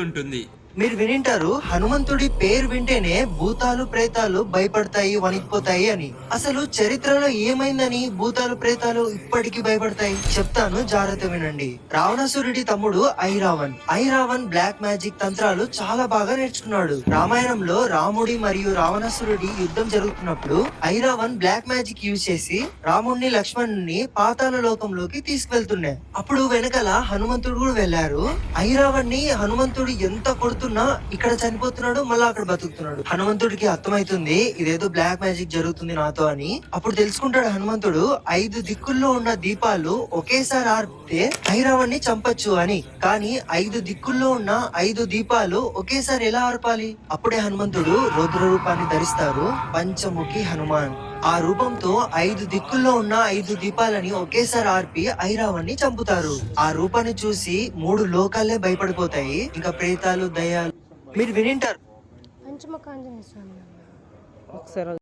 ఉంటుంది. మీరు వినింటారు, హనుమంతుడి పేరు వింటేనే భూతాలు ప్రేతాలు భయపడతాయి, వణికిపోతాయి అని. అసలు చరిత్రలో ఏమైందని భూతాలు ప్రేతాలు ఇప్పటికీ భయపడతాయి? చెప్తాను, జాగ్రత్త వినండి. రావణాసురుడి తమ్ముడు ఐరావన్ బ్లాక్ మ్యాజిక్ తంత్రాలు చాలా బాగా నేర్చుకున్నాడు. రామాయణంలో రాముడి మరియు రావణాసురుడి యుద్ధం జరుగుతున్నప్పుడు ఐరావన్ బ్లాక్ మ్యాజిక్ యూజ్ చేసి రాముడిని లక్ష్మణుని పాతాళ లోకంలోకి తీసుకువెళ్తున్నాయి. అప్పుడు వెనకాల హనుమంతుడు కూడా వెళ్లారు. ఐరావన్ హనుమంతుడు ఎంత కొడుతున్నా ఇక్కడ చనిపోతున్నాడు, మళ్ళా అక్కడ బతుకుతున్నాడు. హనుమంతుడికి అర్థమైతుంది ఇదేదో బ్లాక్ మ్యాజిక్ జరుగుతుంది నాతో అని. అప్పుడు తెలుసుకుంటాడు హనుమంతుడు, 5 దిక్కుల్లో ఉన్న దీపాలు ఒకేసారి ఆర్పితే ఐరావణ్ణి చంపొచ్చు అని. కానీ 5 దిక్కుల్లో ఉన్న 5 దీపాలు ఒకేసారి ఎలా ఆర్పాలి? అప్పుడే హనుమంతుడు రౌద్ర రూపాన్ని ధరిస్తారు, పంచముఖి హనుమాన్. ఆ రూపంతో 5 దిక్కుల్లో ఉన్న 5 దీపాలని ఒకేసారి ఆర్పి ఐరావణ్ణి చంపుతారు. ఆ రూపాన్ని చూసి 3 లోకాలే భయపడిపోతాయి, ఇంకా ప్రేతాలు దయ్యాలు. మీరు వినింటారు పంచముఖ ఆంజనేయ స్వామి. ఒకసారి